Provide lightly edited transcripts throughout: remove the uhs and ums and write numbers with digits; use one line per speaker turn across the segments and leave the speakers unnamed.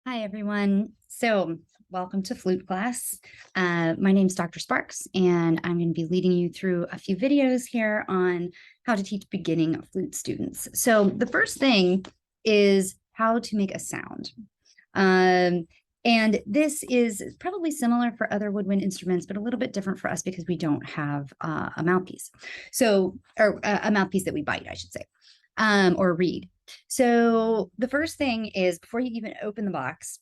Hi, everyone. So welcome to flute class. My name is Dr. Sparks, and I'm going to be leading you through a few videos here on how to teach beginning flute students. So the first thing is how to make a sound. And this is probably similar for other woodwind instruments, but a little bit different for us because we don't have a mouthpiece. Or a mouthpiece that we bite, I should say, or reed. So the first thing is before you even open the box,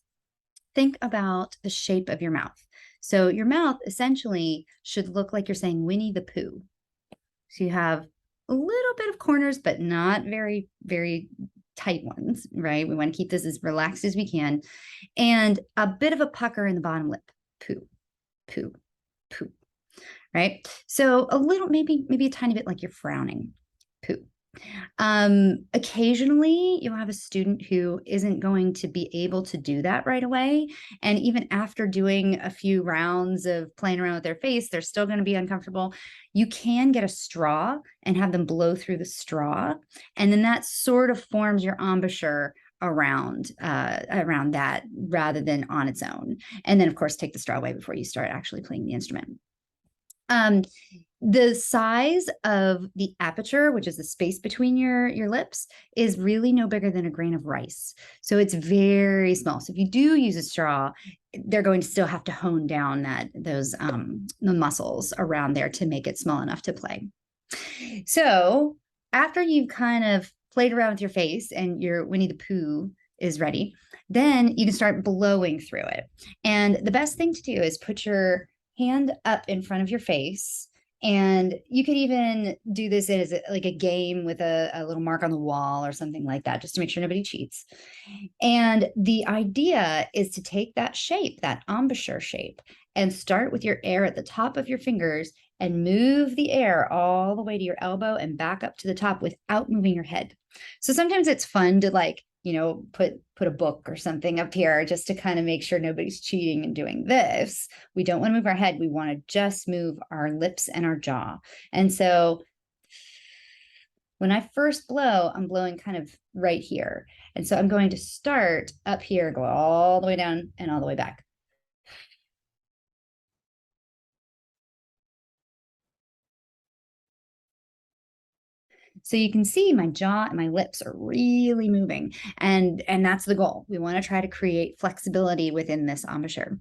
think about the shape of your mouth. So your mouth essentially should look like you're saying Winnie the Pooh. So you have a little bit of corners, but not very, very tight ones, right? We want to keep this as relaxed as we can. And a bit of a pucker in the bottom lip. Pooh, pooh, pooh, right? So a little, maybe a tiny bit like you're frowning. Pooh. Occasionally you'll have a student who isn't going to be able to do that right away. And even after doing a few rounds of playing around with their face, they're still going to be uncomfortable. You can get a straw and have them blow through the straw. And then that sort of forms your embouchure around that rather than on its own. And then of course, take the straw away before you start actually playing the instrument. The size of the aperture, which is the space between your lips, is really no bigger than a grain of rice. So it's very small. So if you do use a straw, they're going to still have to hone down the muscles around there to make it small enough to play. So after you've kind of played around with your face and your Winnie the Pooh is ready, then you can start blowing through it. And the best thing to do is put your hand up in front of your face. And you could even do this as like a game with a little mark on the wall or something like that, just to make sure nobody cheats. And the idea is to take that shape, that embouchure shape, and start with your air at the top of your fingers and move the air all the way to your elbow and back up to the top without moving your head. So sometimes it's fun to put a book or something up here just to kind of make sure nobody's cheating and doing this. We don't want to move our head. We want to just move our lips and our jaw. And so when I first blow, I'm blowing kind of right here. And so I'm going to start up here, go all the way down and all the way back. So you can see my jaw and my lips are really moving. And that's the goal. We want to try to create flexibility within this embouchure.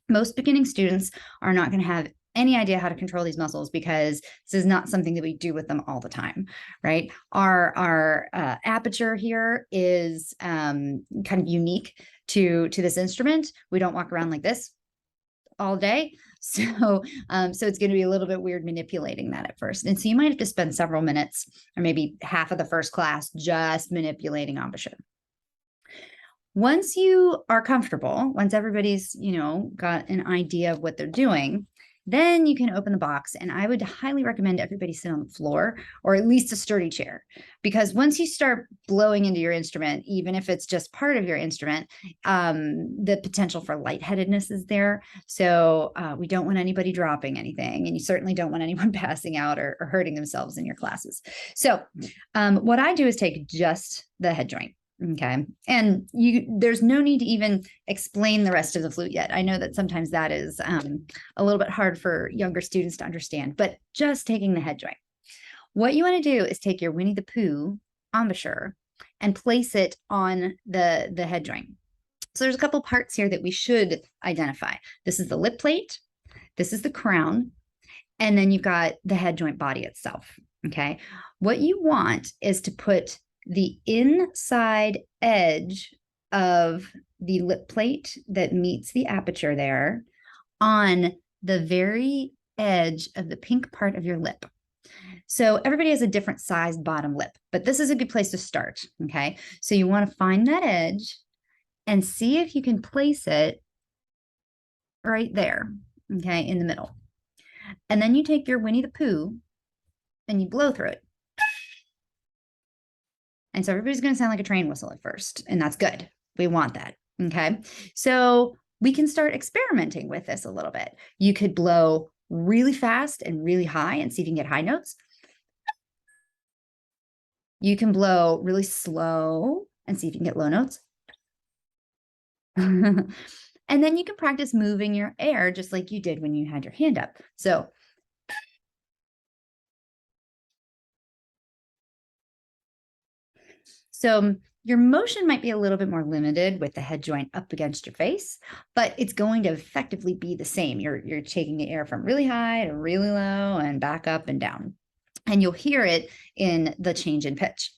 Most beginning students are not going to have any idea how to control these muscles because this is not something that we do with them all the time, right? Our aperture here is kind of unique to this instrument. We don't walk around like this all day. So it's going to be a little bit weird manipulating that at first. And so you might have to spend several minutes or maybe half of the first class just manipulating embouchure. Once you are comfortable, once everybody's, got an idea of what they're doing, then you can open the box. And I would highly recommend everybody sit on the floor or at least a sturdy chair, because once you start blowing into your instrument, even if it's just part of your instrument, the potential for lightheadedness is there. So we don't want anybody dropping anything, and you certainly don't want anyone passing out or hurting themselves in your classes. So what I do is take just the head joint. Okay. And there's no need to even explain the rest of the flute yet. I know that sometimes that is a little bit hard for younger students to understand, but just taking the head joint. What you want to do is take your Winnie the Pooh embouchure and place it on the head joint. So there's a couple parts here that we should identify. This is the lip plate. This is the crown. And then you've got the head joint body itself. Okay. What you want is to put the inside edge of the lip plate that meets the aperture there on the very edge of the pink part of your lip. So everybody has a different sized bottom lip, but this is a good place to start. Okay. So you want to find that edge and see if you can place it right there. Okay. In the middle. And then you take your Winnie the Pooh and you blow through it. And so everybody's going to sound like a train whistle at first, and that's good. We want that. Okay. So we can start experimenting with this a little bit. You could blow really fast and really high and see if you can get high notes. You can blow really slow and see if you can get low notes. And then you can practice moving your air just like you did when you had your hand up. So your motion might be a little bit more limited with the head joint up against your face, but it's going to effectively be the same. You're taking the air from really high to really low and back up and down. And you'll hear it in the change in pitch.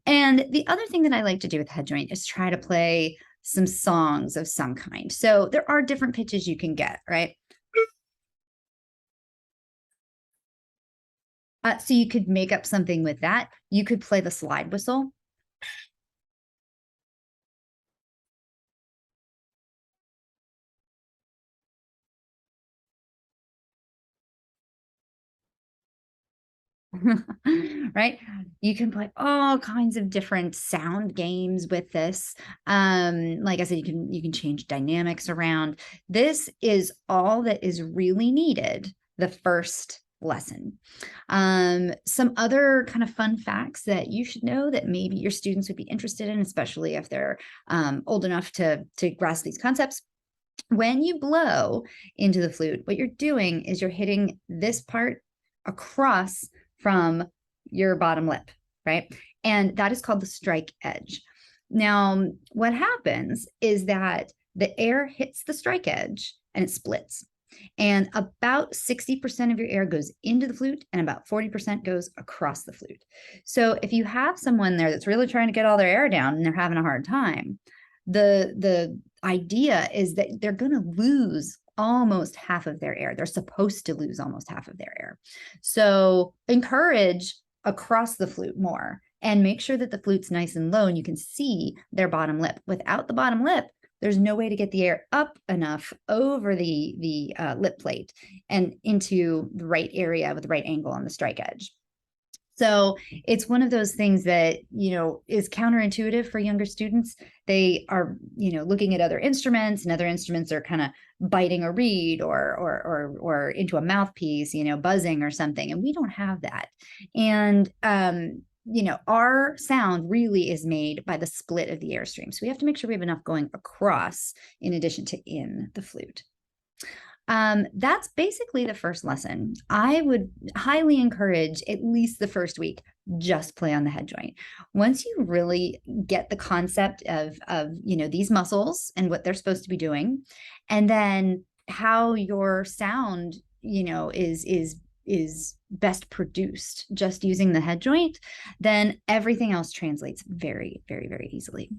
And the other thing that I like to do with head joint is try to play some songs of some kind. So there are different pitches you can get, right? So you could make up something with that. You could play the slide whistle. Right? You can play all kinds of different sound games with this. Like I said, you can change dynamics around. This is all that is really needed the first lesson. Some other kind of fun facts that you should know that maybe your students would be interested in, especially if they're old enough to grasp these concepts. When you blow into the flute, what you're doing is you're hitting this part across from your bottom lip, right? And that is called the strike edge. Now, what happens is that the air hits the strike edge and it splits. And about 60% of your air goes into the flute and about 40% goes across the flute. So if you have someone there that's really trying to get all their air down and they're having a hard time, the idea is that they're going to lose almost half of their air. They're supposed to lose almost half of their air. So encourage across the flute more and make sure that the flute's nice and low and you can see their bottom lip. Without the bottom lip, there's no way to get the air up enough over the lip plate and into the right area with the right angle on the strike edge. So it's one of those things that, is counterintuitive for younger students. They are, looking at other instruments, and other instruments are kind of biting a reed or into a mouthpiece, buzzing or something. And we don't have that. And, our sound really is made by the split of the airstream. So we have to make sure we have enough going across in addition to in the flute. That's basically the first lesson. I would highly encourage at least the first week, just play on the head joint. Once you really get the concept of these muscles and what they're supposed to be doing, and then how your sound, is best produced just using the head joint, then everything else translates very, very, very easily.